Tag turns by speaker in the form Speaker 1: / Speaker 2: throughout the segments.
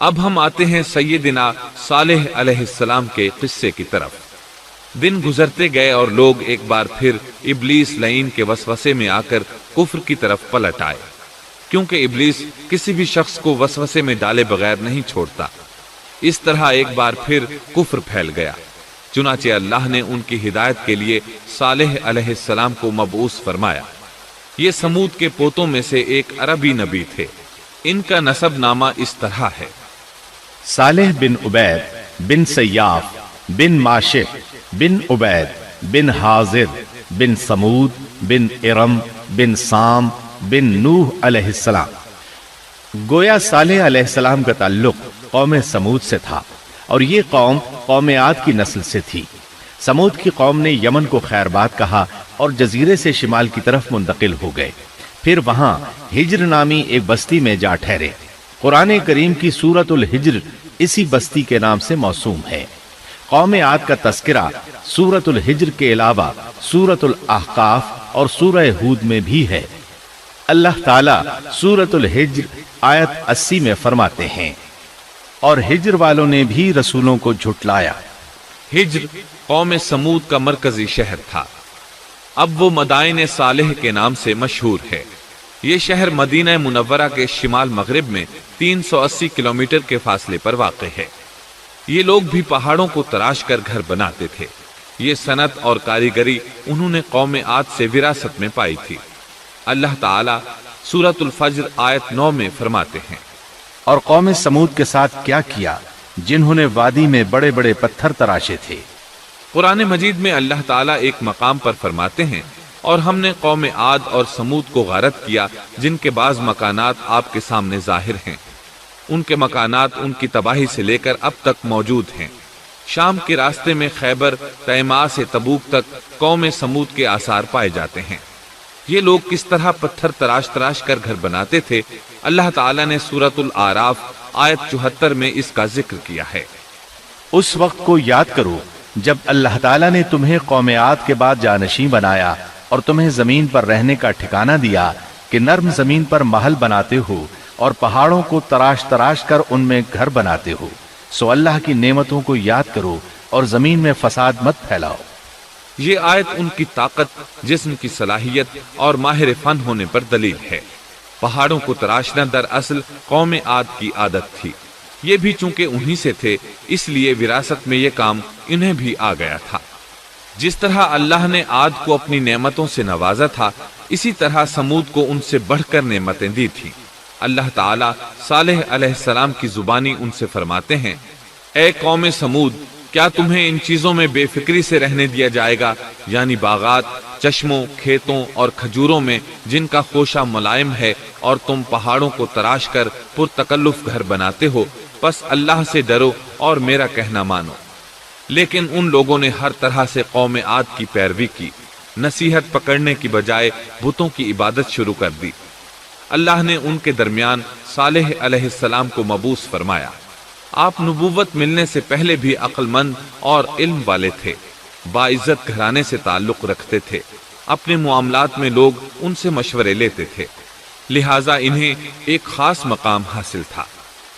Speaker 1: اب ہم آتے ہیں سیدنا صالح علیہ السلام کے قصے کی طرف۔ دن گزرتے گئے اور لوگ ایک بار پھر ابلیس لعین کے وسوسے میں آ کر کفر کی طرف پلٹ آئے، کیونکہ ابلیس کسی بھی شخص کو وسوسے میں ڈالے بغیر نہیں چھوڑتا۔ اس طرح ایک بار پھر کفر پھیل گیا، چنانچہ اللہ نے ان کی ہدایت کے لیے صالح علیہ السلام کو مبعوث فرمایا۔ یہ سمود کے پوتوں میں سے ایک عربی نبی تھے۔ ان کا نسب نامہ اس طرح ہے:
Speaker 2: صالح بن عبید بن سیاف بن ماشق بن عبید بن حاضر بن سمود بن ارم بن سام بن نوح علیہ السلام۔ گویا صالح علیہ السلام کا تعلق قوم سمود سے تھا، اور یہ قوم عاد کی نسل سے تھی۔ سمود کی قوم نے یمن کو خیر باد کہا اور جزیرے سے شمال کی طرف منتقل ہو گئے، پھر وہاں ہجر نامی ایک بستی میں جا ٹھہرے۔ قرآن کریم کی سورۃ الحجر اسی بستی کے نام سے موسوم ہے۔ قوم عاد کا تذکرہ سورۃ الحجر کے علاوہ سورۃ الاحقاف اور سورہ ہود میں بھی ہے۔ اللہ تعالیٰ سورۃ الحجر آیت 80 میں فرماتے ہیں: اور ہجر والوں نے بھی رسولوں کو جھٹلایا۔
Speaker 1: ہجر قوم سمود کا مرکزی شہر تھا۔ اب وہ مدائن صالح کے نام سے مشہور ہے۔ یہ شہر مدینہ منورہ کے شمال مغرب میں 380 کلومیٹر کے فاصلے پر واقع ہے۔ یہ لوگ بھی پہاڑوں کو تراش کر گھر بناتے تھے۔ یہ صنعت اور کاریگری انہوں نے قوم عاد سے وراثت میں پائی تھی۔ اللہ تعالیٰ سورۃ الفجر آیت 9 میں فرماتے ہیں:
Speaker 2: اور قوم سمود کے ساتھ کیا کیا جنہوں نے وادی میں بڑے بڑے پتھر تراشے تھے۔
Speaker 1: قرآن مجید میں اللہ تعالیٰ ایک مقام پر فرماتے ہیں: اور ہم نے قوم عاد اور سمود کو غارت کیا جن کے بعض مکانات آپ کے سامنے ظاہر ہیں۔ ان کے مکانات ان کی تباہی سے لے کر اب تک موجود ہیں۔ شام کے راستے میں خیبر، تیماء سے تبوک تک قوم سمود کے آثار پائے جاتے ہیں۔ یہ لوگ کس طرح پتھر تراش تراش کر گھر بناتے تھے، اللہ تعالیٰ نے سورۃ الاعراف آیت 74 میں اس کا ذکر کیا ہے۔
Speaker 2: اس وقت کو یاد کرو جب اللہ تعالیٰ نے تمہیں قوم عاد کے بعد جانشین بنایا اور تمہیں زمین پر رہنے کا ٹھکانہ دیا کہ نرم زمین پر محل بناتے ہو اور پہاڑوں کو تراش تراش کر ان میں گھر بناتے ہو۔ سو اللہ کی نعمتوں کو یاد کرو اور زمین میں فساد مت پھیلاؤ۔
Speaker 1: یہ آیت ان کی طاقت، جسم کی صلاحیت اور ماہر فن ہونے پر دلیل ہے۔ پہاڑوں کو تراشنا دراصل قوم عاد کی عادت تھی۔ یہ بھی چونکہ انہی سے تھے، اس لیے وراثت میں یہ کام انہیں بھی آ گیا تھا۔ جس طرح اللہ نے عاد کو اپنی نعمتوں سے نوازا تھا، اسی طرح سمود کو ان سے بڑھ کر نعمتیں دی تھیں۔ اللہ تعالیٰ صالح علیہ السلام کی زبانی ان سے فرماتے ہیں: اے قوم سمود، کیا تمہیں ان چیزوں میں بے فکری سے رہنے دیا جائے گا، یعنی باغات، چشموں، کھیتوں اور کھجوروں میں جن کا خوشہ ملائم ہے، اور تم پہاڑوں کو تراش کر پرتکلف گھر بناتے ہو؟ پس اللہ سے ڈرو اور میرا کہنا مانو۔ لیکن ان لوگوں نے ہر طرح سے قوم عاد کی پیروی کی، نصیحت پکڑنے کی بجائے بتوں کی عبادت شروع کر دی۔ اللہ نے ان کے درمیان صالح علیہ السلام کو مبعوث فرمایا۔ آپ نبوت ملنے سے پہلے بھی عقل مند اور علم والے تھے، باعزت گھرانے سے تعلق رکھتے تھے، اپنے معاملات میں لوگ ان سے مشورے لیتے تھے، لہٰذا انہیں ایک خاص مقام حاصل تھا۔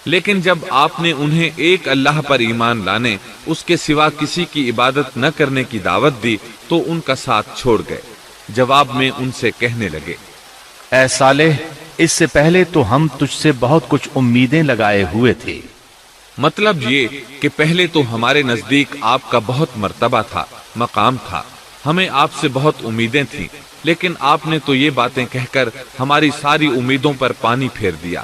Speaker 1: لیکن جب آپ نے انہیں ایک اللہ پر ایمان لانے، اس کے سوا کسی کی عبادت نہ کرنے کی دعوت دی تو ان کا ساتھ چھوڑ گئے۔ جواب میں ان سے کہنے لگے:
Speaker 2: اے صالح، اس سے پہلے تو ہم تجھ سے بہت کچھ امیدیں لگائے ہوئے تھے۔
Speaker 1: مطلب یہ کہ پہلے تو ہمارے نزدیک آپ کا بہت مرتبہ تھا، مقام تھا، ہمیں آپ سے بہت امیدیں تھیں، لیکن آپ نے تو یہ باتیں کہہ کر ہماری ساری امیدوں پر پانی پھیر دیا۔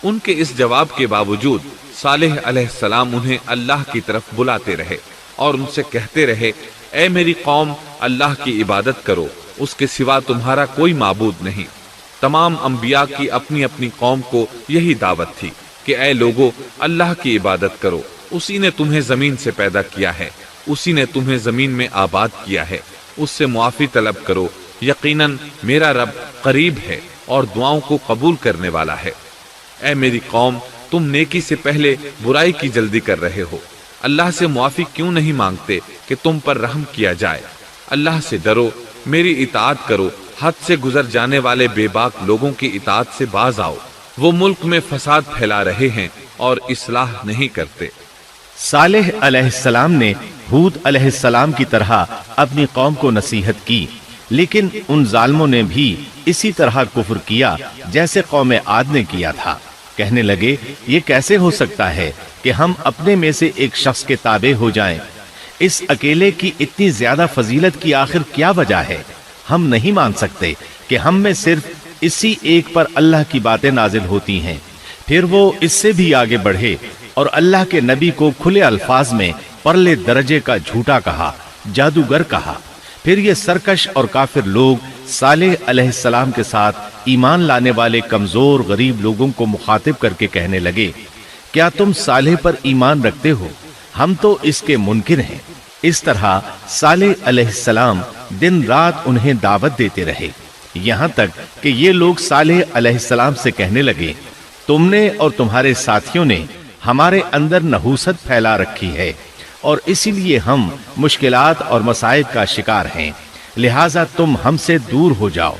Speaker 1: ان کے اس جواب کے باوجود صالح علیہ السلام انہیں اللہ کی طرف بلاتے رہے اور ان سے کہتے رہے: اے میری قوم، اللہ کی عبادت کرو، اس کے سوا تمہارا کوئی معبود نہیں۔ تمام انبیاء کی اپنی اپنی قوم کو یہی دعوت تھی کہ اے لوگو، اللہ کی عبادت کرو، اسی نے تمہیں زمین سے پیدا کیا ہے، اسی نے تمہیں زمین میں آباد کیا ہے، اس سے معافی طلب کرو، یقیناً میرا رب قریب ہے اور دعاؤں کو قبول کرنے والا ہے۔ اے میری قوم، تم نیکی سے پہلے برائی کی جلدی کر رہے ہو، اللہ سے معافی کیوں نہیں مانگتے کہ تم پر رحم کیا جائے؟ اللہ سے ڈرو، میری اطاعت کرو، حد سے گزر جانے والے بے باک لوگوں کی اطاعت سے باز آؤ۔ وہ ملک میں فساد پھیلا رہے ہیں، اور اصلاح نہیں کرتے۔
Speaker 2: صالح علیہ السلام نے ہود علیہ السلام کی طرح اپنی قوم کو نصیحت کی، لیکن ان ظالموں نے بھی اسی طرح کفر کیا جیسے قوم عاد نے کیا تھا۔ کہنے لگے یہ کیسے ہو سکتا ہے کہ ہم اپنے میں سے ایک شخص کے تابع ہو جائیں؟ اس اکیلے کی اتنی زیادہ فضیلت کی آخر کیا وجہ ہے؟ ہم نہیں مان سکتے کہ ہم میں صرف اسی ایک پر اللہ کی باتیں نازل ہوتی ہیں۔ پھر وہ اس سے بھی آگے بڑھے اور اللہ کے نبی کو کھلے الفاظ میں پرلے درجے کا جھوٹا کہا، جادوگر کہا۔ پھر یہ سرکش اور کافر لوگ صالح علیہ السلام کے ساتھ ایمان لانے والے کمزور غریب لوگوں کو مخاطب کر کے کہنے لگے، کیا تم صالح پر ایمان رکھتے ہو؟ ہم تو اس کے منکر ہیں۔ اس طرح صالح علیہ السلام دن رات انہیں دعوت دیتے رہے، یہاں تک کہ یہ لوگ صالح علیہ السلام سے کہنے لگے، تم نے اور تمہارے ساتھیوں نے ہمارے اندر نحوست پھیلا رکھی ہے اور اسی لیے ہم مشکلات اور مصائب کا شکار ہیں، لہٰذا تم ہم سے دور ہو جاؤ۔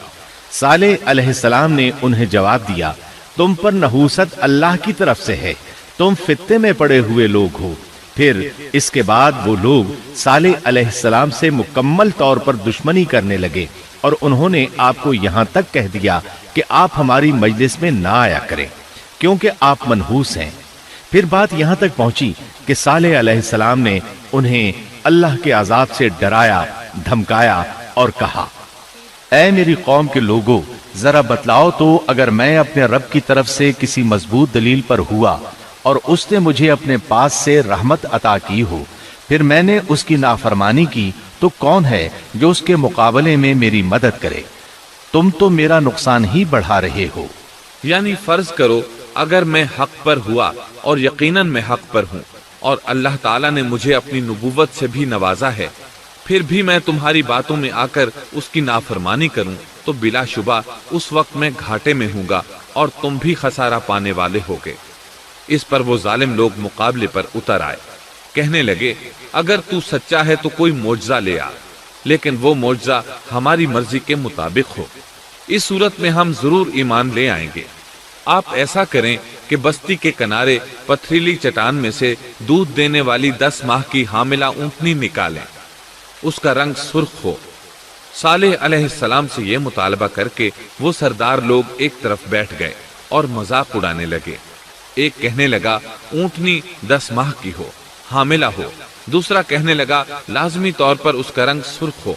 Speaker 2: صالح علیہ السلام نے انہیں جواب دیا، تم پر نحوست اللہ کی طرف سے ہے، تم فتنے میں پڑے ہوئے لوگ ہو۔ پھر اس کے بعد وہ لوگ صالح علیہ السلام سے مکمل طور پر دشمنی کرنے لگے اور انہوں نے آپ کو یہاں تک کہہ دیا کہ آپ ہماری مجلس میں نہ آیا کریں کیونکہ آپ منحوس ہیں۔ پھر بات یہاں تک پہنچی کہ صالح علیہ السلام نے انہیں اللہ کے عذاب سے ڈرایا، دھمکایا اور کہا، اے میری قوم کے لوگوں، ذرا بتلاؤ تو اگر میں اپنے رب کی طرف سے کسی مضبوط دلیل پر ہوا اور اس نے مجھے اپنے پاس سے رحمت عطا کی ہو، پھر میں نے اس کی نافرمانی کی، تو کون ہے جو اس کے مقابلے میں میری مدد کرے؟ تم تو میرا نقصان ہی بڑھا رہے ہو۔
Speaker 1: یعنی فرض کرو اگر میں حق پر ہوا اور یقیناً میں حق پر ہوں اور اللہ تعالیٰ نے مجھے اپنی نبوت سے بھی نوازا ہے، پھر بھی میں تمہاری باتوں میں آ کر اس کی نافرمانی کروں تو بلا شبہ اس وقت میں گھاٹے میں ہوں گا اور تم بھی خسارہ پانے والے ہوگے۔ اس پر وہ ظالم لوگ مقابلے پر اتر آئے، کہنے لگے اگر تو سچا ہے تو کوئی معجزہ لے آ، لیکن وہ معجزہ ہماری مرضی کے مطابق ہو، اس صورت میں ہم ضرور ایمان لے آئیں گے۔ آپ ایسا کریں کہ بستی کے کنارے پتھریلی چٹان میں سے دودھ دینے والی 10 ماہ کی حاملہ اونٹنی نکالیں، اس کا رنگ سرخ ہو۔ صالح علیہ السلام سے یہ مطالبہ کر کے وہ سردار لوگ ایک طرف بیٹھ گئے اور مذاق اڑانے لگے۔ ایک کہنے لگا اونٹنی 10 ماہ کی ہو، حاملہ ہو۔ دوسرا کہنے لگا لازمی طور پر اس کا رنگ سرخ ہو۔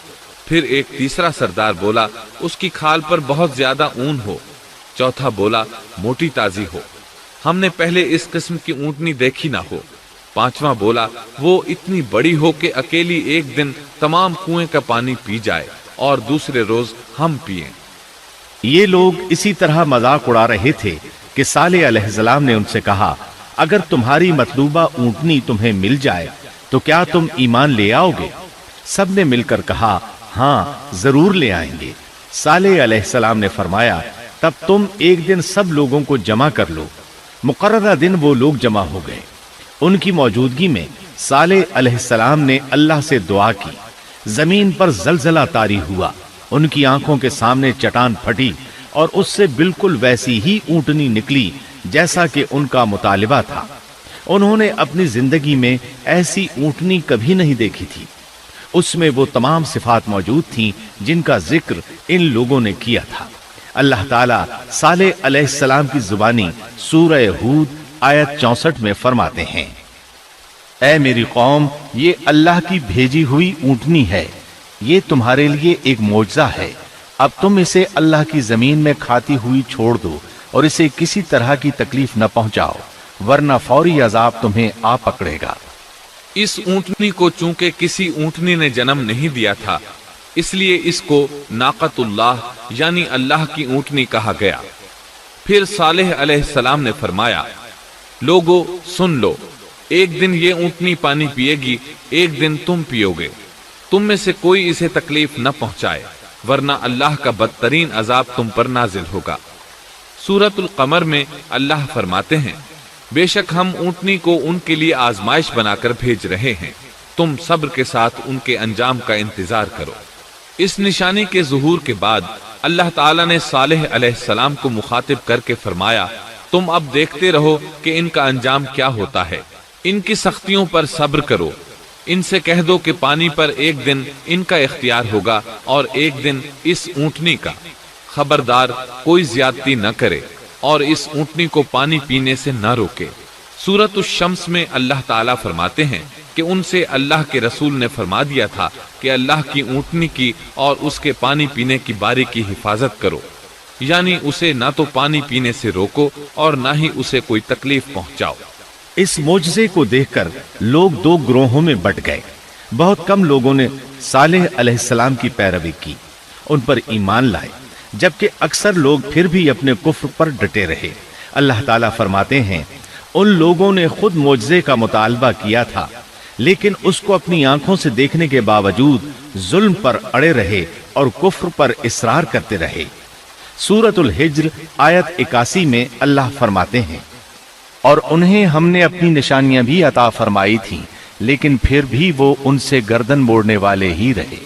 Speaker 1: پھر ایک تیسرا سردار بولا اس کی کھال پر بہت زیادہ اون ہو۔ چوتھا بولا موٹی تازی ہو، ہم نے پہلے اس قسم کی اونٹنی دیکھی نہ ہو۔ پانچواں بولا وہ اتنی بڑی ہو کہ اکیلی ایک دن تمام کنویں کا پانی پی جائے اور دوسرے روز ہم پئیں۔
Speaker 2: یہ لوگ اسی طرح مذاق اڑا رہے تھے کہ صالح علیہ السلام نے ان سے کہا، اگر تمہاری مطلوبہ اونٹنی تمہیں مل جائے تو کیا تم ایمان لے آؤ گے؟ سب نے مل کر کہا، ہاں ضرور لے آئیں گے۔ صالح علیہ السلام نے فرمایا، تب تم ایک دن سب لوگوں کو جمع کر لو۔ مقررہ دن وہ لوگ جمع ہو گئے۔ ان کی موجودگی میں صالح علیہ السلام نے اللہ سے دعا کی، زمین پر زلزلہ طاری ہوا، ان کی آنکھوں کے سامنے چٹان پھٹی اور اس سے بالکل ویسی ہی اونٹنی نکلی جیسا کہ ان کا مطالبہ تھا۔ انہوں نے اپنی زندگی میں ایسی اونٹنی کبھی نہیں دیکھی تھی۔ اس میں وہ تمام صفات موجود تھیں جن کا ذکر ان لوگوں نے کیا تھا۔ اللہ تعالیٰ صالح علیہ السلام کی زبانی سورہ ہود آیت 64 میں فرماتے ہیں، اے میری قوم، یہ اللہ کی بھیجی ہوئی اونٹنی ہے، یہ تمہارے لیے ایک معجزہ ہے۔ اب تم اسے اللہ کی زمین میں کھاتی ہوئی چھوڑ دو اور اسے کسی طرح کی تکلیف نہ پہنچاؤ، ورنہ فوری عذاب تمہیں آ پکڑے گا۔
Speaker 1: اس اونٹنی کو چونکہ کسی اونٹنی نے جنم نہیں دیا تھا، اس لیے اس کو ناقۃ اللہ یعنی اللہ کی اونٹنی کہا گیا۔ پھر صالح علیہ السلام نے فرمایا، لوگو سن لو، ایک دن یہ اونٹنی پانی پیے گی، ایک دن تم پیو گے، تم میں سے کوئی اسے تکلیف نہ پہنچائے، ورنہ اللہ کا بدترین عذاب تم پر نازل ہوگا۔ سورۃ القمر میں اللہ فرماتے ہیں، بے شک ہم اونٹنی کو ان کے لیے آزمائش بنا کر بھیج رہے ہیں، تم صبر کے ساتھ ان کے انجام کا انتظار کرو۔ اس نشانی کے ظہور کے بعد اللہ تعالیٰ نے صالح علیہ السلام کو مخاطب کر کے فرمایا، تم اب دیکھتے رہو کہ ان کا انجام کیا ہوتا ہے۔ ان کی سختیوں پر صبر کرو۔ ان سے کہہ دو کہ پانی پر ایک دن ان کا اختیار ہوگا اور ایک دن اس اونٹنی کا۔ خبردار کوئی زیادتی نہ کرے اور اس اونٹنی کو پانی پینے سے نہ روکے۔ سورۃ الشمس میں اللہ تعالیٰ فرماتے ہیں کہ ان سے اللہ کے رسول نے فرما دیا تھا کہ اللہ کی اونٹنی کی اور اس کے پانی پینے کی باری کی حفاظت کرو، یعنی اسے نہ تو پانی پینے سے روکو اور نہ ہی اسے کوئی تکلیف پہنچاؤ۔
Speaker 2: اس معجزے کو دیکھ کر لوگ دو گروہوں میں بٹ گئے۔ بہت کم لوگوں نے صالح علیہ السلام کی پیروی کی، ان پر ایمان لائے، جبکہ اکثر لوگ پھر بھی اپنے کفر پر ڈٹے رہے۔ اللہ تعالیٰ فرماتے ہیں ان لوگوں نے خود معجزے کا مطالبہ کیا تھا، لیکن اس کو اپنی آنکھوں سے دیکھنے کے باوجود ظلم پر اڑے رہے اور کفر پر اصرار کرتے رہے۔ سورۃ الحجر آیت 81 میں اللہ فرماتے ہیں اور انہیں ہم نے اپنی نشانیاں بھی عطا فرمائی تھیں، لیکن پھر بھی وہ ان سے گردن موڑنے والے ہی رہے۔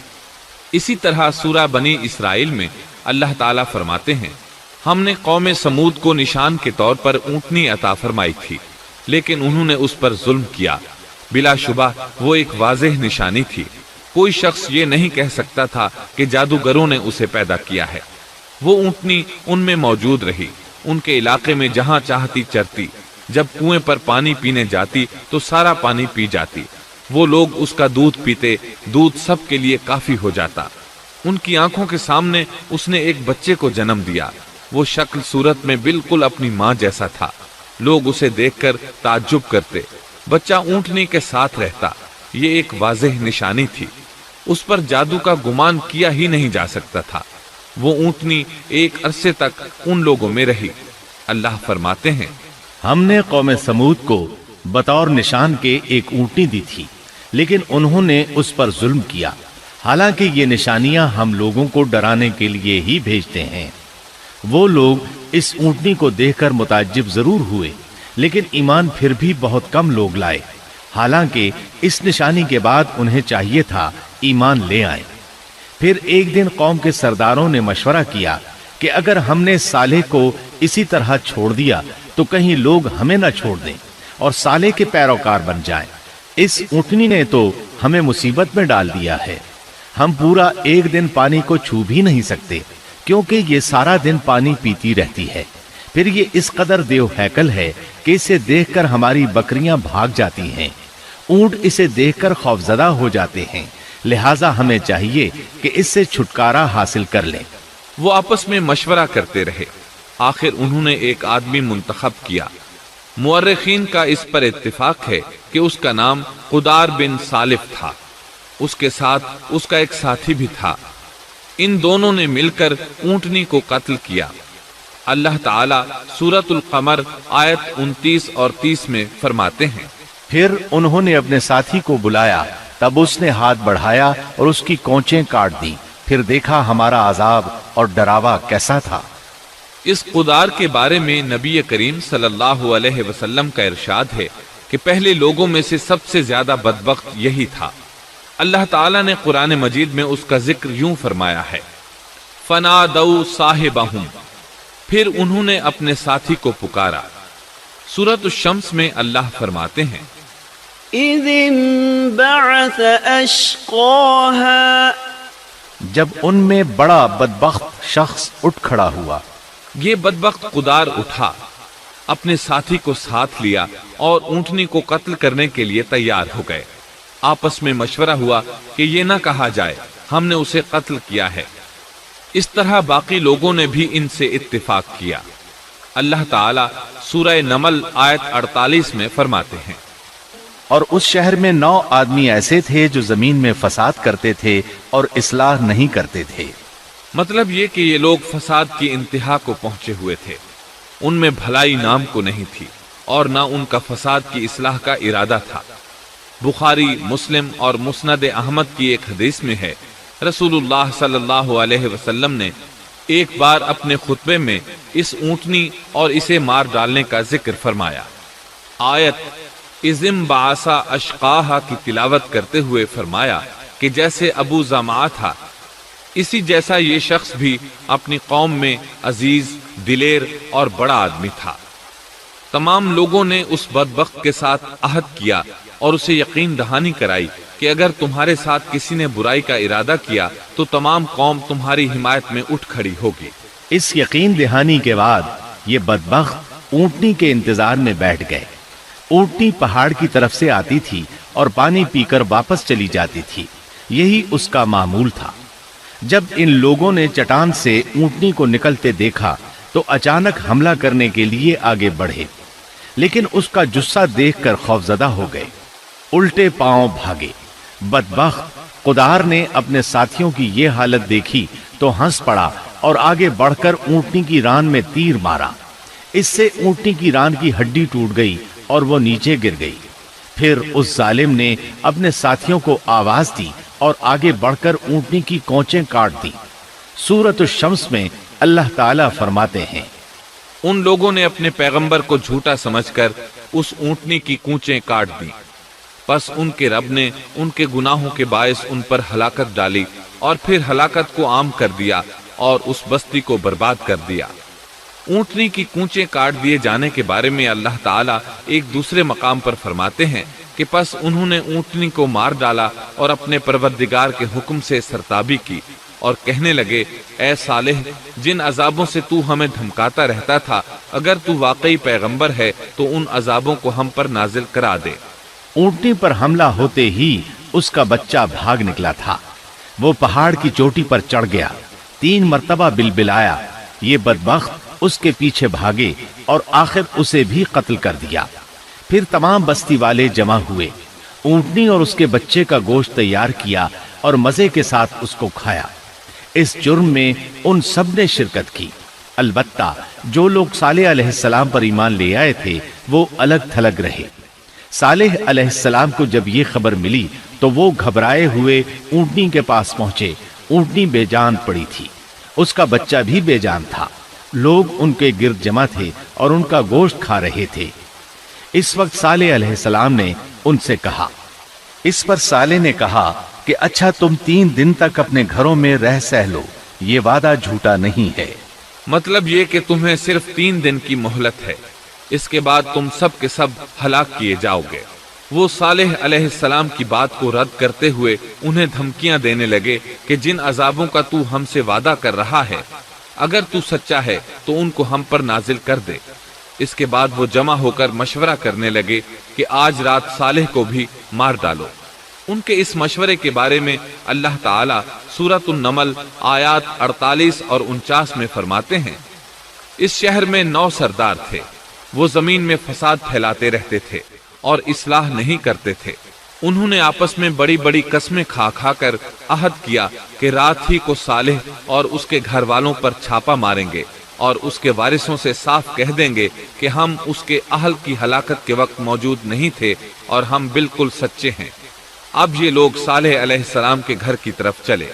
Speaker 1: اسی طرح سورہ بنی اسرائیل میں اللہ تعالیٰ فرماتے ہیں ہم نے قوم سمود کو نشان کے طور پر اونٹنی عطا فرمائی تھی، لیکن انہوں نے اس پر ظلم کیا۔ بلا شبہ وہ ایک واضح نشانی تھی، کوئی شخص یہ نہیں کہہ سکتا تھا کہ جادوگروں نے اسے پیدا کیا ہے۔ وہ اونٹنی ان میں موجود رہی، ان کے علاقے میں جہاں چاہتی چرتی، جب کنویں پر پانی پینے جاتی تو سارا پانی پی جاتی۔ وہ لوگ اس کا دودھ پیتے، دودھ سب کے لیے کافی ہو جاتا۔ ان کی آنکھوں کے سامنے اس نے ایک بچے کو جنم دیا، وہ شکل صورت میں بالکل اپنی ماں جیسا تھا۔ لوگ اسے دیکھ کر تعجب کرتے، بچہ اونٹنی کے ساتھ رہتا، یہ ایک واضح نشانی تھی، اس پر جادو کا گمان کیا ہی نہیں جا سکتا تھا۔ وہ اونٹنی ایک عرصے تک ان لوگوں میں رہی۔ اللہ فرماتے ہیں
Speaker 2: ہم نے قوم سمود کو بطور نشان کے ایک اونٹنی دی تھی، لیکن انہوں نے اس پر ظلم کیا، حالانکہ یہ نشانیاں ہم لوگوں کو ڈرانے کے لیے ہی بھیجتے ہیں۔ وہ لوگ اس اونٹنی کو دیکھ کر متعجب ضرور ہوئے، لیکن ایمان پھر بھی بہت کم لوگ لائے، حالانکہ اس نشانی کے بعد انہیں چاہیے تھا ایمان لے آئیں۔ پھر ایک دن قوم کے سرداروں نے مشورہ کیا کہ اگر ہم نے صالح کو اسی طرح چھوڑ دیا تو کہیں لوگ ہمیں نہ چھوڑ دیں اور صالح کے پیروکار بن جائیں۔ اس اونٹنی نے تو ہمیں مصیبت میں ڈال دیا ہے، ہم پورا ایک دن پانی کو چھو بھی نہیں سکتے، کیونکہ یہ سارا دن پانی پیتی رہتی ہے۔ پھر یہ اس قدر دیو ہیکل ہے کہ اسے دیکھ کر ہماری بکریاں بھاگ جاتی ہیں، اونٹ اسے دیکھ کر خوفزدہ ہو جاتے ہیں، لہٰذا ہمیں چاہیے کہ اس سے چھٹکارا حاصل کر لیں۔
Speaker 1: وہ آپس میں مشورہ کرتے رہے، آخر انہوں نے ایک آدمی منتخب کیا۔ مورخین کا اس پر اتفاق ہے کہ اس کا نام قدار بن سالف تھا، اس کے ساتھ اس کا ایک ساتھی بھی تھا۔ ان دونوں نے مل کر اونٹنی کو قتل کیا۔ اللہ تعالیٰ سورۃ القمر آیت 29 اور 30 میں فرماتے ہیں
Speaker 2: پھر انہوں نے اپنے ساتھی کو بلایا، تب اس نے ہاتھ بڑھایا اور اس کی کونچیں کاٹ دی، پھر دیکھا ہمارا عذاب اور ڈراوا کیسا تھا۔
Speaker 1: اس قدار کے بارے میں نبی کریم صلی اللہ علیہ وسلم کا ارشاد ہے کہ پہلے لوگوں میں سے سب سے زیادہ بدبخت یہی تھا۔ اللہ تعالیٰ نے قرآن مجید میں اس کا ذکر یوں فرمایا ہے فَنَادَوْا صَاحِبَهُمْ، پھر انہوں نے اپنے ساتھی کو پکارا۔ سورۃ الشمس میں اللہ فرماتے ہیں
Speaker 3: إِذِ انبَعَثَ أَشْقَاهَا،
Speaker 2: جب ان میں بڑا بدبخت شخص اٹھ کھڑا ہوا۔
Speaker 1: یہ بدبخت قدار اٹھا، اپنے ساتھی کو ساتھ لیا اور اونٹنی کو قتل کرنے کے لیے تیار ہو گئے۔ آپس میں مشورہ ہوا کہ یہ نہ کہا جائے ہم نے اسے قتل کیا ہے۔ اس طرح باقی لوگوں نے بھی ان سے اتفاق کیا۔ اللہ تعالیٰ سورہ نمل آیت 48 میں فرماتے ہیں
Speaker 2: اور اس شہر میں 9 آدمی ایسے تھے جو زمین میں فساد کرتے تھے اور اصلاح نہیں کرتے تھے۔
Speaker 1: مطلب یہ کہ یہ لوگ فساد کی انتہا کو پہنچے ہوئے تھے، ان میں بھلائی نام کو نہیں تھی اور نہ ان کا فساد کی اصلاح کا ارادہ تھا۔ بخاری، مسلم اور مسند احمد کی ایک حدیث میں ہے رسول اللہ صلی اللہ علیہ وسلم نے ایک بار اپنے خطبے میں اس اونٹنی اور اسے مار ڈالنے کا ذکر فرمایا۔ آیت اِذِ انبَعَثَ أَشْقَاهَا کی تلاوت کرتے ہوئے فرمایا کہ جیسے ابو زمعہ تھا، اسی جیسا یہ شخص بھی اپنی قوم میں عزیز، دلیر اور بڑا آدمی تھا۔ تمام لوگوں نے اس بدبخت کے ساتھ عہد کیا اور اسے یقین دہانی کرائی کہ اگر تمہارے ساتھ کسی نے برائی کا ارادہ کیا تو تمام قوم تمہاری حمایت میں اٹھ کھڑی ہوگی۔
Speaker 2: اس یقین دہانی کے بعد یہ بدبخت اونٹنی کے انتظار میں بیٹھ گئے۔ اونٹنی پہاڑ کی طرف سے آتی تھی اور پانی پی کر واپس چلی جاتی تھی، یہی اس کا معمول تھا۔ جب ان لوگوں نے چٹان سے اونٹنی کو نکلتے دیکھا تو اچانک حملہ کرنے کے لیے آگے بڑھے، لیکن اس کا جثہ دیکھ کر خوفزدہ ہو گئے، الٹے پاؤں بھاگے۔ بدبخت قدار نے اپنے ساتھیوں کی یہ حالت دیکھی تو ہنس پڑا اور آگے بڑھ کر اونٹنی کی ران میں تیر مارا۔ اس سے اونٹنی کی ران کی ہڈی ٹوٹ گئی اور وہ نیچے گر گئی۔ پھر اس ظالم نے اپنے ساتھیوں کو آواز دی اور آگے بڑھ کر اونٹنی کی کونچیں کاٹ دی۔ سورۃ الشمس میں اللہ تعالیٰ فرماتے ہیں،
Speaker 1: ان لوگوں نے اپنے پیغمبر کو جھوٹا سمجھ کر اس اونٹنی کی کونچیں کاٹ دی، پس ان کے رب نے ان کے گناہوں کے باعث ان پر ہلاکت ڈالی اور پھر ہلاکت کو عام کر دیا اور اس بستی کو برباد کر دیا۔ اونٹنی کی کونچیں کاٹ دیے جانے کے بارے میں اللہ تعالیٰ ایک دوسرے مقام پر فرماتے ہیں کہ پس انہوں نے اونٹنی کو مار ڈالا اور اپنے پروردگار کے حکم سے سرتابی کی اور کہنے لگے، اے صالح، جن عذابوں سے تو ہمیں دھمکاتا رہتا تھا، اگر تو واقعی پیغمبر ہے تو ان عذابوں کو ہم پر نازل کرا دے۔
Speaker 2: اونٹنی پر حملہ ہوتے ہی اس کا بچہ بھاگ نکلا تھا۔ وہ پہاڑ کی چوٹی پر چڑھ گیا، 3 مرتبہ بلبلایا۔ یہ بدبخت اس کے پیچھے بھاگے اور آخر اسے بھی قتل کر دیا۔ پھر تمام بستی والے جمع ہوئے، اونٹنی اور اس کے بچے کا گوشت تیار کیا اور مزے کے ساتھ اس کو کھایا۔ اس جرم میں ان سب نے شرکت کی، البتہ جو لوگ صالح علیہ السلام پر ایمان لے آئے تھے وہ الگ تھلگ رہے۔ صالح علیہ السلام کو جب یہ خبر ملی تو وہ گھبرائے ہوئے اونٹنی کے پاس پہنچے۔ اونٹنی بے جان پڑی تھی، اس کا بچہ بھی بے جان تھا۔ لوگ ان کے گرد جمع تھے اور ان کا گوشت کھا رہے تھے۔ اس وقت صالح علیہ السلام نے ان سے کہا، اس پر صالح نے کہا کہ اچھا تم 3 دن تک اپنے گھروں میں رہ سہ لو، یہ وعدہ جھوٹا نہیں ہے۔
Speaker 1: مطلب یہ کہ تمہیں صرف 3 دن کی مہلت ہے، اس کے بعد تم سب کے سب ہلاک کیے جاؤ گے۔ وہ صالح علیہ السلام کی بات کو رد کرتے ہوئے انہیں دھمکیاں دینے لگے کہ جن عذابوں کا تو ہم سے وعدہ کر رہا ہے، اگر تو سچا ہے تو ان کو ہم پر نازل کر دے۔ اس کے بعد وہ جمع ہو کر مشورہ کرنے لگے کہ آج رات صالح کو بھی مار ڈالو۔ ان کے اس مشورے کے بارے میں اللہ تعالیٰ سورۃ النمل آیات 48 اور 49 میں فرماتے ہیں، اس شہر میں 9 سردار تھے، وہ زمین میں فساد پھیلاتے رہتے تھے اور اصلاح نہیں کرتے تھے۔ انہوں نے آپس میں بڑی بڑی قسمیں کھا کھا کر عہد کیا کہ رات ہی کو صالح اور اس کے گھر والوں پر چھاپا ماریں گے اور اس کے وارثوں سے صاف کہہ دیں گے کہ ہم اس کے اہل کی ہلاکت کے وقت موجود نہیں تھے اور ہم بالکل سچے ہیں۔ اب یہ لوگ صالح علیہ السلام کے گھر کی طرف چلے۔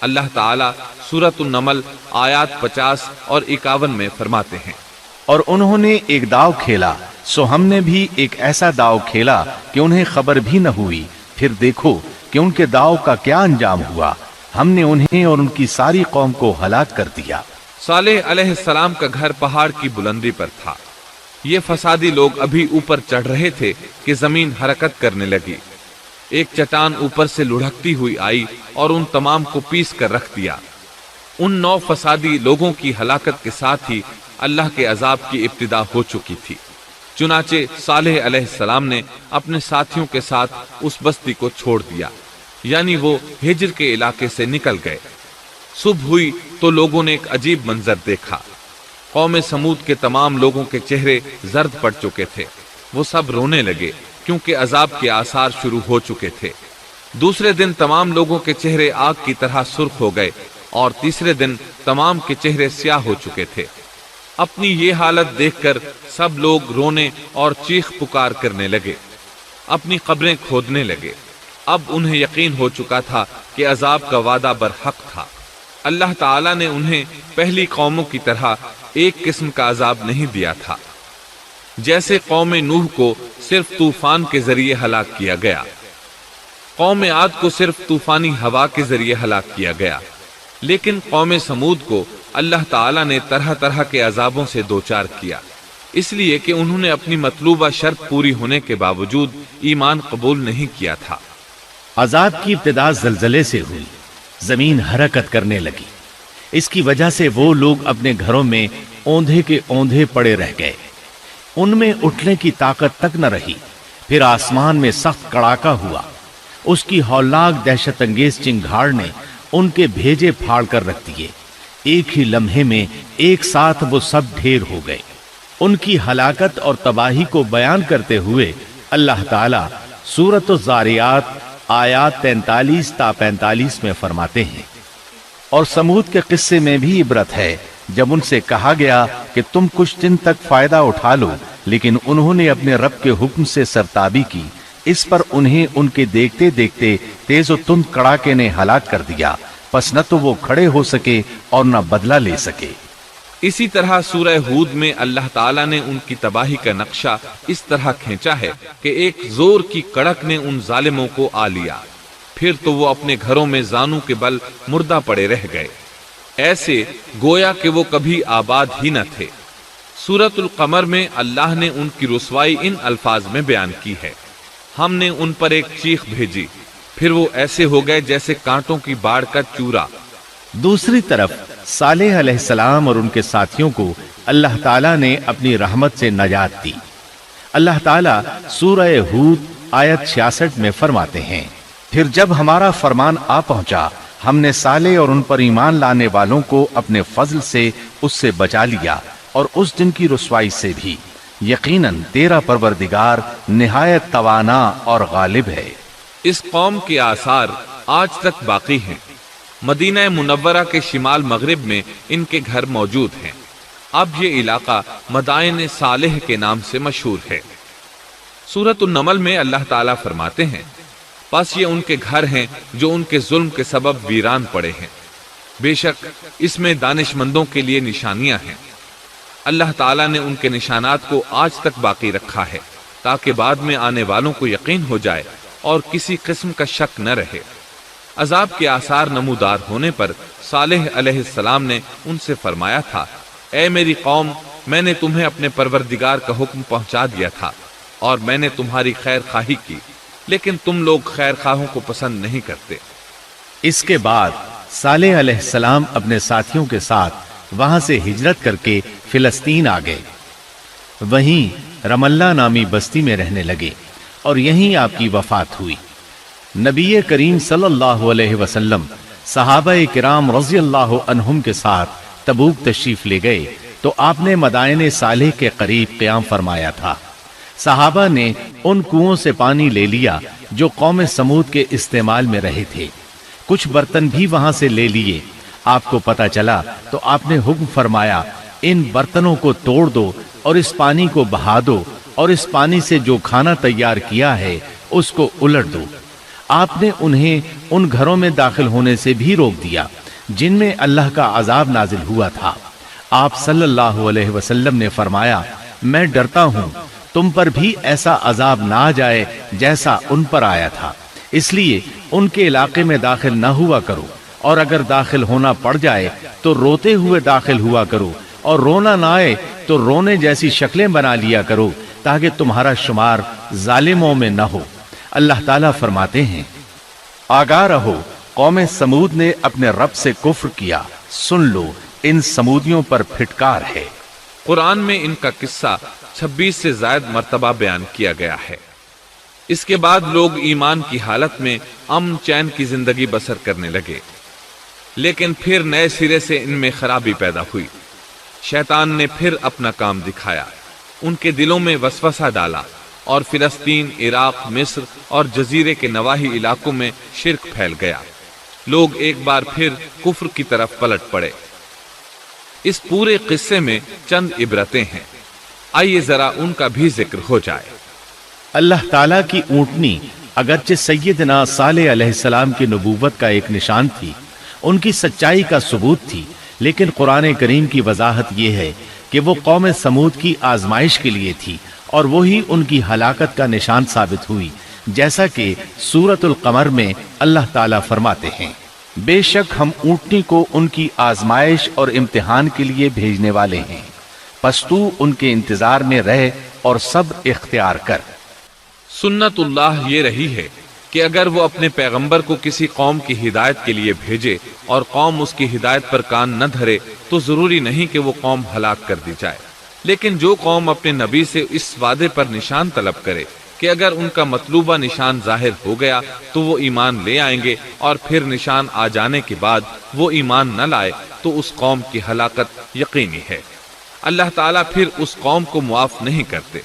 Speaker 1: اللہ تعالیٰ سورۃ النمل آیات 50 اور 51 میں فرماتے ہیں،
Speaker 2: اور انہوں نے ایک داؤ کھیلا، سو ہم نے بھی ایک ایسا داؤ کھیلا کہ انہیں خبر بھی نہ ہوئی۔ پھر دیکھو کہ ان کے داؤ کا کیا انجام ہوا، ہم نے انہیں اور ان کی ساری قوم کو ہلاک کر دیا۔
Speaker 1: صالح علیہ السلام کا گھر پہاڑ کی بلندی پر تھا۔ یہ فسادی لوگ ابھی اوپر چڑھ رہے تھے کہ زمین حرکت کرنے لگی۔ ایک چٹان اوپر سے لڑھکتی ہوئی آئی اور ان تمام کو پیس کر رکھ دیا۔ ان 9 فسادی لوگوں کی ہلاکت کے ساتھ ہی اللہ کے عذاب کی ابتدا ہو چکی تھی۔ چنانچہ صالح علیہ السلام نے اپنے ساتھیوں کے ساتھ اس بستی کو چھوڑ دیا، یعنی وہ ہجر کے علاقے سے نکل گئے۔ صبح ہوئی تو لوگوں نے ایک عجیب منظر دیکھا۔ قوم سمود کے تمام لوگوں کے چہرے زرد پڑ چکے تھے، وہ سب رونے لگے کیونکہ عذاب کے آثار شروع ہو چکے تھے۔ دوسرے دن تمام لوگوں کے چہرے آگ کی طرح سرخ ہو گئے اور تیسرے دن تمام کے چہرے سیاہ ہو چکے تھے۔ اپنی یہ حالت دیکھ کر سب لوگ رونے اور چیخ پکار کرنے لگے، اپنی قبریں کھودنے لگے۔ اب انہیں یقین ہو چکا تھا کہ عذاب کا وعدہ برحق تھا۔ اللہ تعالیٰ نے انہیں پہلی قوموں کی طرح ایک قسم کا عذاب نہیں دیا تھا، جیسے قوم نوح کو صرف طوفان کے ذریعے ہلاک کیا گیا، قوم عاد کو صرف طوفانی ہوا کے ذریعے ہلاک کیا گیا، لیکن قوم سمود کو اللہ تعالیٰ نے طرح طرح کے عذابوں سے دوچار کیا۔ اس لیے کہ انہوں نے اپنی مطلوبہ شرط پوری ہونے کے باوجود ایمان قبول نہیں کیا تھا۔
Speaker 2: عذاب کی ابتدا زلزلے سے ہوئی، زمین حرکت کرنے لگی۔ اس کی وجہ سے وہ لوگ اپنے گھروں میں اوندھے کے اوندھے پڑے رہ گئے، ان میں اٹھنے کی طاقت تک نہ رہی۔ پھر آسمان میں سخت کڑاکا ہوا، اس کی ہولناک دہشت انگیز چنگھاڑ نے ان کے بھیجے پھاڑ کر رکھ دیے۔ ایک ہی لمحے میں ایک ساتھ وہ سب ڈھیر ہو گئے۔ ان کی ہلاکت اور تباہی کو بیان کرتے ہوئے اللہ تعالیٰ سورۃ الذاریات آیات 43 تا 45 میں فرماتے ہیں، اور سمود کے قصے میں بھی عبرت ہے جب ان سے کہا گیا کہ تم کچھ دن تک فائدہ اٹھا لو، لیکن انہوں نے اپنے رب کے حکم سے سرتابی کی، اس پر انہیں ان کے دیکھتے دیکھتے تیز و تند کڑاکے نے ہلاک کر دیا، پس نہ تو وہ کھڑے ہو سکے اور نہ بدلہ لے سکے۔
Speaker 1: اسی طرح سورہ ہود میں اللہ تعالیٰ نے ان کی تباہی کا نقشہ اس طرح کھینچا ہے کہ ایک زور کی کڑک نے ان ظالموں کو آ لیا، پھر تو وہ اپنے گھروں میں زانوں کے بل مردہ پڑے رہ گئے، ایسے گویا کہ وہ کبھی آباد ہی نہ تھے۔ سورۃ القمر میں اللہ نے ان کی رسوائی ان الفاظ میں بیان کی ہے، ہم نے ان پر ایک چیخ بھیجی، پھر وہ ایسے ہو گئے جیسے کانٹوں کی باڑ کا چورا۔
Speaker 2: دوسری طرف صالح علیہ السلام اور ان کے ساتھیوں کو اللہ تعالیٰ نے اپنی رحمت سے نجات دی۔ اللہ تعالیٰ سورہ ہود آیت 66 میں فرماتے ہیں، پھر جب ہمارا فرمان آ پہنچا، ہم نے صالح اور ان پر ایمان لانے والوں کو اپنے فضل سے اس سے بچا لیا اور اس دن کی رسوائی سے بھی۔ یقیناً تیرا پروردگار نہایت توانا اور غالب ہے۔
Speaker 1: اس قوم کے آثار آج تک باقی ہیں۔ مدینہ منورہ کے شمال مغرب میں ان کے گھر موجود ہیں۔ اب یہ علاقہ مدائن صالح کے نام سے مشہور ہے۔ سورۃ النمل میں اللہ تعالیٰ فرماتے ہیں، پس یہ ان کے گھر ہیں جو ان کے ظلم کے سبب ویران پڑے ہیں، بے شک اس میں دانش مندوں کے لیے نشانیاں ہیں۔ اللہ تعالیٰ نے ان کے نشانات کو آج تک باقی رکھا ہے تاکہ بعد میں آنے والوں کو یقین ہو جائے اور کسی قسم کا شک نہ رہے۔ عذاب کے آثار نمودار ہونے پر صالح علیہ السلام نے ان سے فرمایا تھا، اے میری قوم، میں نے تمہیں اپنے پروردگار کا حکم پہنچا دیا تھا اور میں نے تمہاری خیر خواہی کی، لیکن تم لوگ خیر خواہوں کو پسند نہیں کرتے۔
Speaker 2: اس کے بعد صالح علیہ السلام اپنے ساتھیوں کے ساتھ وہاں سے ہجرت کر کے فلسطین آ گئے، وہیں رملہ نامی بستی میں رہنے لگے اور یہیں آپ کی وفات ہوئی۔ نبی کریم صلی اللہ علیہ وسلم صحابہ کرام رضی اللہ عنہم کے ساتھ تبوک تشریف لے گئے تو آپ نے مدائن صالح کے قریب قیام فرمایا تھا۔ صحابہ نے ان کنوؤں سے پانی لے لیا جو قوم سمود کے استعمال میں رہے تھے، کچھ برتن بھی وہاں سے لے لیے۔ آپ کو پتہ چلا تو آپ نے حکم فرمایا، ان برتنوں کو توڑ دو اور اس پانی کو بہا دو، اور اس پانی سے جو کھانا تیار کیا ہے اس کو الٹ دو۔ آپ نے انہیں ان گھروں میں داخل ہونے سے بھی روک دیا جن میں اللہ کا عذاب نازل ہوا تھا۔ آپ صلی اللہ علیہ وسلم نے فرمایا، میں ڈرتا ہوں تم پر بھی ایسا عذاب نہ آ جائے جیسا ان پر آیا تھا، اس لیے ان کے علاقے میں داخل نہ ہوا کرو، اور اگر داخل ہونا پڑ جائے تو روتے ہوئے داخل ہوا کرو، اور رونا نہ آئے تو رونے جیسی شکلیں بنا لیا کرو تاکہ تمہارا شمار ظالموں میں نہ ہو۔ اللہ تعالیٰ فرماتے ہیں، آگاہ رہو، قوم سمود نے اپنے رب سے کفر کیا، سن لو ان سمودیوں پر پھٹکار ہے۔
Speaker 1: قرآن میں ان کا قصہ 26 سے زائد مرتبہ بیان کیا گیا ہے۔ اس کے بعد لوگ ایمان کی حالت میں امن چین کی زندگی بسر کرنے لگے، لیکن پھر نئے سرے سے ان میں خرابی پیدا ہوئی۔ شیطان نے پھر اپنا کام دکھایا، ان کے دلوں میں وسوسہ ڈالا، اور فلسطین، عراق، مصر اور جزیرے کے نواحی علاقوں میں شرک پھیل گیا۔ لوگ ایک بار پھر کفر کی طرف پلٹ پڑے۔ اس پورے قصے میں چند عبرتیں ہیں، آئیے ذرا ان کا بھی ذکر ہو جائے۔
Speaker 2: اللہ تعالیٰ کی اونٹنی اگرچہ سیدنا صالح علیہ السلام کی نبوت کا ایک نشان تھی، ان کی سچائی کا ثبوت تھی، لیکن قرآن کریم کی وضاحت یہ ہے کہ وہ قوم سمود کی آزمائش کے لیے تھی اور وہی ان کی ہلاکت کا نشان ثابت ہوئی، جیسا کہ سورۃ القمر میں اللہ تعالیٰ فرماتے ہیں، بے شک ہم اونٹنی کو ان کی آزمائش اور امتحان کے لیے بھیجنے والے ہیں، پس تو ان کے انتظار میں رہ اور صبر اختیار کر۔
Speaker 1: سنت اللہ یہ رہی ہے کہ اگر وہ اپنے پیغمبر کو کسی قوم کی ہدایت کے لیے بھیجے اور قوم اس کی ہدایت پر کان نہ دھرے تو ضروری نہیں کہ وہ قوم ہلاک کر دی جائے، لیکن جو قوم اپنے نبی سے اس وعدے پر نشان طلب کرے کہ اگر ان کا مطلوبہ نشان ظاہر ہو گیا تو وہ ایمان لے آئیں گے، اور پھر نشان آ جانے کے بعد وہ ایمان نہ لائے تو اس قوم کی ہلاکت یقینی ہے۔ اللہ تعالیٰ پھر اس قوم کو معاف نہیں کرتے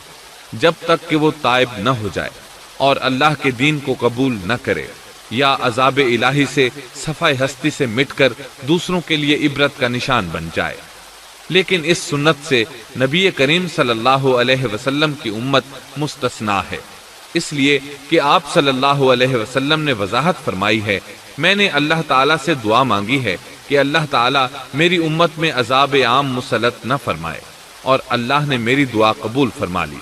Speaker 1: جب تک کہ وہ تائب نہ ہو جائے اور اللہ کے دین کو قبول نہ کرے، یا عذاب الہی سے صفائے ہستی سے مٹ کر دوسروں کے لیے عبرت کا نشان بن جائے۔ لیکن اس سنت سے نبی کریم صلی اللہ علیہ وسلم کی امت مستثنا ہے، اس لیے کہ آپ صلی اللہ علیہ وسلم نے وضاحت فرمائی ہے، میں نے اللہ تعالیٰ سے دعا مانگی ہے کہ اللہ تعالیٰ میری امت میں عذاب عام مسلط نہ فرمائے، اور اللہ نے میری دعا قبول فرما لی۔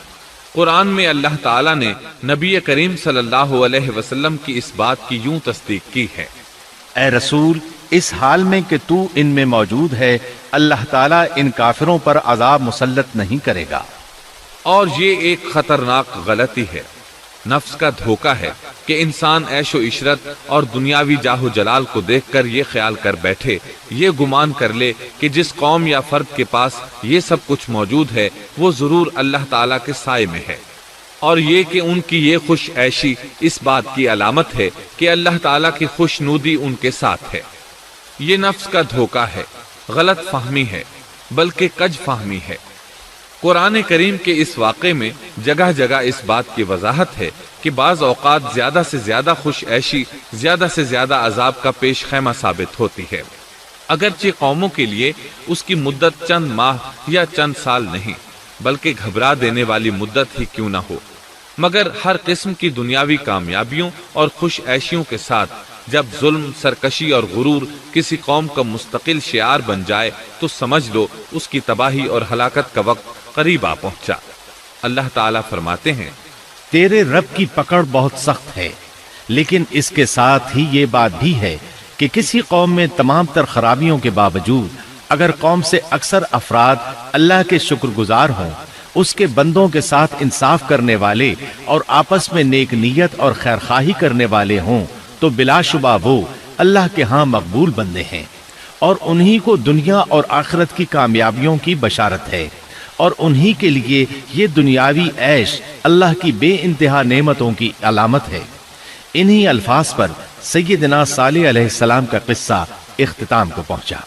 Speaker 1: قرآن میں اللہ تعالیٰ نے نبی کریم صلی اللہ علیہ وسلم کی اس بات کی یوں تصدیق کی ہے،
Speaker 2: اے رسول، اس حال میں کہ تو ان میں موجود ہے، اللہ تعالیٰ ان کافروں پر عذاب مسلط نہیں کرے گا۔
Speaker 1: اور یہ ایک خطرناک غلطی ہے، نفس کا دھوکہ ہے کہ انسان عیش و عشرت اور دنیاوی جاہ و جلال کو دیکھ کر یہ خیال کر بیٹھے، یہ گمان کر لے کہ جس قوم یا فرد کے پاس یہ سب کچھ موجود ہے وہ ضرور اللہ تعالیٰ کے سائے میں ہے، اور یہ کہ ان کی یہ خوش عیشی اس بات کی علامت ہے کہ اللہ تعالیٰ کی خوش نودی ان کے ساتھ ہے۔ یہ نفس کا دھوکہ ہے، غلط فہمی ہے، بلکہ کج فہمی ہے۔ قرآن کریم کے اس واقعے میں جگہ جگہ اس بات کی وضاحت ہے کہ بعض اوقات زیادہ سے زیادہ خوش عیشی زیادہ سے زیادہ عذاب کا پیش خیمہ ثابت ہوتی ہے، اگرچہ قوموں کے لیے اس کی مدت چند ماہ یا چند سال نہیں بلکہ گھبرا دینے والی مدت ہی کیوں نہ ہو، مگر ہر قسم کی دنیاوی کامیابیوں اور خوش عیشیوں کے ساتھ جب ظلم، سرکشی اور غرور کسی قوم کا مستقل شعار بن جائے تو سمجھ لو اس کی تباہی اور ہلاکت کا وقت قریب آ پہنچا۔ اللہ تعالیٰ فرماتے ہیں،
Speaker 2: تیرے رب کی پکڑ بہت سخت ہے، لیکن اس کے ساتھ ہی یہ بات بھی ہے کہ کسی قوم میں تمام تر خرابیوں کے باوجود اگر قوم سے اکثر افراد اللہ کے شکر گزار ہوں، اس کے بندوں کے ساتھ انصاف کرنے والے اور آپس میں نیک نیت اور خیرخواہی کرنے والے ہوں، تو بلا شبہ وہ اللہ کے ہاں مقبول بندے ہیں، اور انہی کو دنیا اور آخرت کی کامیابیوں کی بشارت ہے، اور انہی کے لیے یہ دنیاوی عیش اللہ کی بے انتہا نعمتوں کی علامت ہے۔ انہی الفاظ پر سیدنا صالح علیہ السلام کا قصہ اختتام کو پہنچا۔